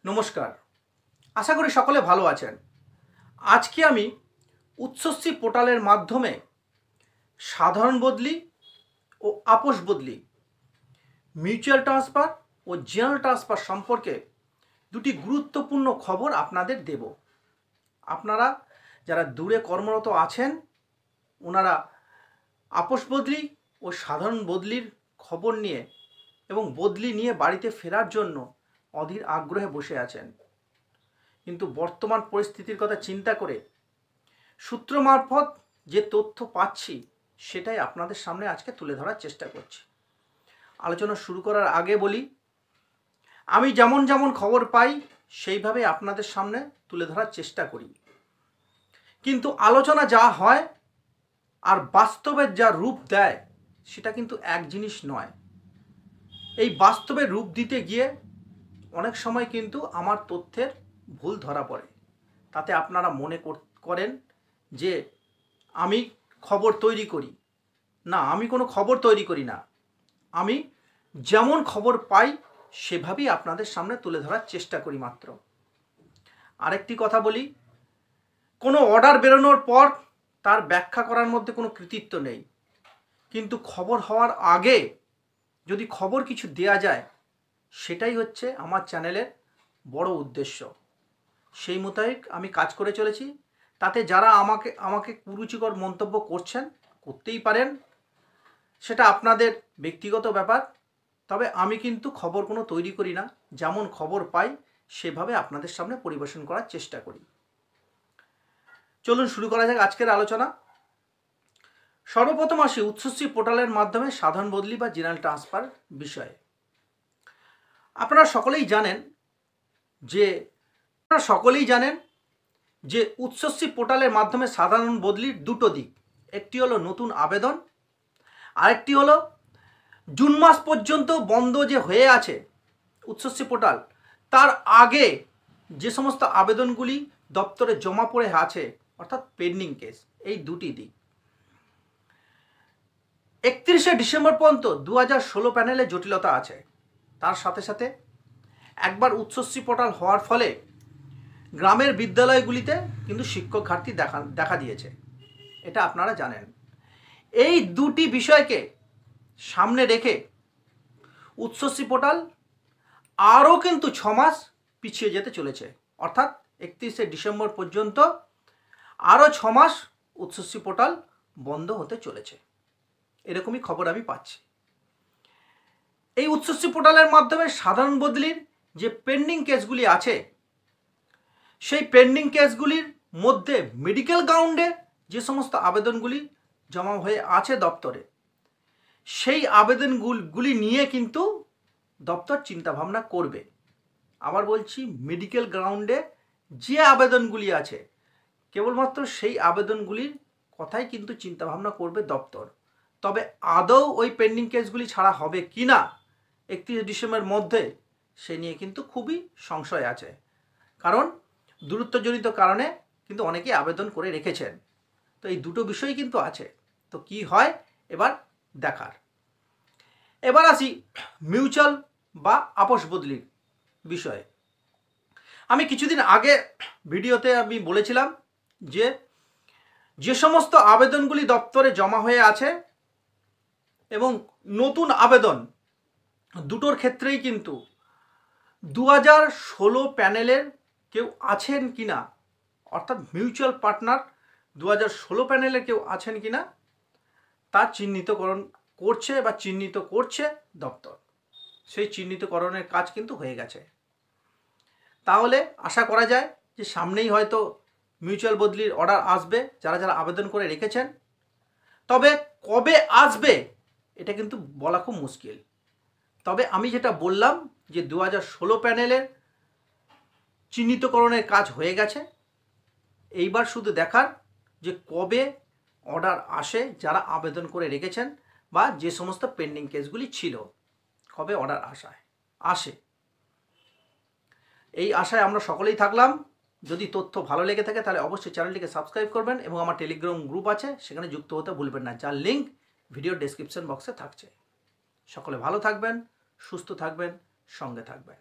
নমস্কার, আশা করি সকলে ভালো আছেন। আজকে আমি উচ্চশ্রী পোর্টালের মাধ্যমে সাধারণ বদলি ও আপোষ বদলি, মিউচুয়াল ট্রান্সফার ও জেনারেল ট্রান্সফার সম্পর্কে দুটি গুরুত্বপূর্ণ খবর আপনাদের দেব। আপনারা যারা দূরে কর্মরত আছেন ওনারা আপোষ বদলি ও সাধারণ বদলির খবর নিয়ে এবং বদলি নিয়ে বাড়িতে ফেরার জন্য অধীর আগ্রহে বসে আছেন, কিন্তু বর্তমান পরিস্থিতির কথা চিন্তা করে সূত্র মারফত যে তথ্য পাচ্ছি সেটাই আপনাদের সামনে আজকে তুলে ধরার চেষ্টা করছি। আলোচনা শুরু করার আগে বলি, আমি যেমন যেমন খবর পাই সেইভাবে আপনাদের সামনে তুলে ধরার চেষ্টা করি, কিন্তু আলোচনা যা হয় আর বাস্তবের যা রূপ দেয় সেটা কিন্তু এক জিনিস নয়। এই বাস্তবের রূপ দিতে গিয়ে অনেক সময় কিন্তু আমার তথ্যের ভুল ধরা পড়ে। তাতে আপনারা মনে করেন যে আমি খবর তৈরি করি। না, আমি কোনো খবর তৈরি করি না। আমি যেমন খবর পাই সেভাবেই আপনাদের সামনে তুলে ধরার চেষ্টা করি মাত্র। আরেকটি কথা বলি, কোনো অর্ডার বেরোনোর পর তার ব্যাখ্যা করার মধ্যে কোনো কৃতিত্ব নেই, কিন্তু খবর হওয়ার আগে যদি খবর কিছু দেয়া যায় সেটাই হচ্ছে আমার চ্যানেলের বড় উদ্দেশ্য। সেই মোতাবেক আমি কাজ করে চলেছি। তাতে যারা আমাকে কুরুচিকর মন্তব্য করছেন, করতেই পারেন, সেটা আপনাদের ব্যক্তিগত ব্যাপার। তবে আমি কিন্তু খবর কোনো তৈরি করি না, যেমন খবর পাই সেভাবে আপনাদের সামনে পরিবেশন করার চেষ্টা করি। চলুন শুরু করা যাক আজকের আলোচনা। সর্বপ্রথম আসি উচ্চশ্রী পোর্টালের মাধ্যমে সাধারণ বদলি বা জেনারেল ট্রান্সফার বিষয়ে। আপনারা সকলেই জানেন যে উচ্চশ্রী পোর্টালের মাধ্যমে সাধারণ বদলির দুটো দিক। একটি হলো নতুন আবেদন, আরেকটি হলো জুন মাস পর্যন্ত বন্ধ যে হয়ে আছে উচ্চশ্রী পোর্টাল, তার আগে যে সমস্ত আবেদনগুলি দপ্তরে জমা পড়ে আছে অর্থাৎ পেন্ডিং কেস, এই দুটি দিক। 31শে ডিসেম্বর পর্যন্ত 2016 প্যানেলে জটিলতা আছে। তার সাথে সাথে একবার উচ্চশ্রী পোর্টাল হওয়ার ফলে গ্রামের বিদ্যালয়গুলিতে কিন্তু শিক্ষক ঘাটতি দেখা দিয়েছে, এটা আপনারা জানেন। এই দুটি বিষয়কে সামনে রেখে উচ্চশ্রী পোর্টাল আরও কিন্তু 6 মাস পিছিয়ে যেতে চলেছে, অর্থাৎ 31শে ডিসেম্বর পর্যন্ত আরও 6 মাস উচ্চশ্রী পোর্টাল বন্ধ হতে চলেছে, এরকমই খবর আমি পাচ্ছি। এই উচ্চশ্রী পোর্টালের মাধ্যমে সাধারণ বদলির যে পেন্ডিং কেসগুলি আছে সেই পেন্ডিং কেসগুলির মধ্যে মেডিকেল গ্রাউন্ডে যে সমস্ত আবেদনগুলি জমা হয়ে আছে দপ্তরে, সেই আবেদনগুলি নিয়ে কিন্তু দপ্তর চিন্তাভাবনা করবে। আবার বলছি, মেডিকেল গ্রাউন্ডে যে আবেদনগুলি আছে কেবলমাত্র সেই আবেদনগুলির কথাই কিন্তু চিন্তাভাবনা করবে দপ্তর। তবে আদৌ ওই পেন্ডিং কেসগুলি ছাড়া হবে কি না 31 ডিসেম্বরের মধ্যে, সে নিয়ে কিন্তু খুবই সংশয় আছে। কারণ দূরত্বজনিত কারণে কিন্তু অনেকেই আবেদন করে রেখেছেন। তো এই দুটো বিষয় কিন্তু আছে। তো কি হয় এবার দেখার। এবার আসি মিউচুয়াল বা আপোষ বদলির বিষয়ে। আমি কিছুদিন আগে ভিডিওতে আমি বলেছিলাম যে সমস্ত আবেদনগুলি দপ্তরে জমা হয়ে আছে এবং নতুন আবেদন দুটোর ক্ষেত্রেই কিন্তু 2016 প্যানেলের কেউ আছেন কিনা, অর্থাৎ মিউচুয়াল পার্টনার 2016 প্যানেলের কেউ আছেন কিনা তার চিহ্নিতকরণ করছে বা চিহ্নিত করছে দপ্তর। সেই চিহ্নিতকরণের কাজ কিন্তু হয়ে গেছে। তাহলে আশা করা যায় যে সামনেই হয়তো মিউচুয়াল বদলির অর্ডার আসবে যারা যারা আবেদন করে রেখেছেন। তবে কবে আসবে এটা কিন্তু বলা খুব মুশকিল। তবে আমি যেটা বললাম যে 2016 প্যানেলের চিহ্নিতকরণের কাজ হয়ে গেছে। এইবার শুধু দেখার যে কবে অর্ডার আসে যারা আবেদন করে রেখেছেন বা যে সমস্ত পেন্ডিং কেসগুলি ছিল, কবে অর্ডার আসে। এই আশায় আমরা সকলেই থাকলাম। যদি তথ্য ভালো লেগে থাকে তাহলে অবশ্যই চ্যানেলটিকে সাবস্ক্রাইব করবেন এবং আমার টেলিগ্রাম গ্রুপ আছে, সেখানে যুক্ত হতে ভুলবেন না, যার লিঙ্ক ভিডিওর ডেসক্রিপশন বক্সে থাকছে। সকলে ভালো থাকবেন, সুস্থ থাকবেন, সঙ্গে থাকবেন।